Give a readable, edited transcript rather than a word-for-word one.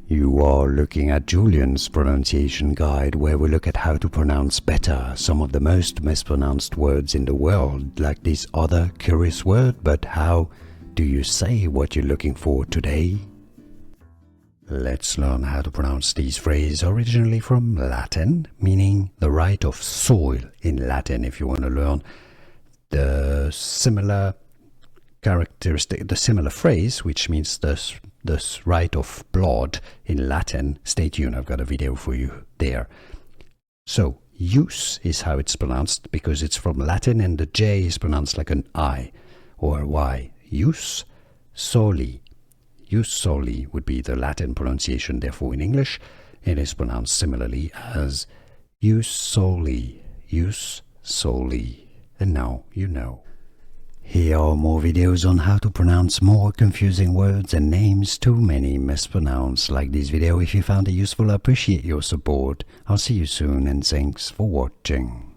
You are looking at Julian's pronunciation guide, where we look at how to pronounce better some of the most mispronounced words in the world, like this other curious word. But how do you say what you're looking for today? Let's learn how to pronounce these phrases, originally from Latin, meaning the right of soil in Latin. If you want to learn the similar characteristic, the similar phrase, which means the right of blood in Latin, stay tuned, I've got a video for you there. So jus is how it's pronounced because it's from Latin, and the J is pronounced like an I or a Y. Jus soli. Jus soli would be the Latin pronunciation. Therefore in English it is pronounced similarly as jus soli. Jus soli. And now you know. Here are more videos on how to pronounce more confusing words and names too many mispronounced. Like this video if you found it useful. I appreciate your support. I'll see you soon, and thanks for watching.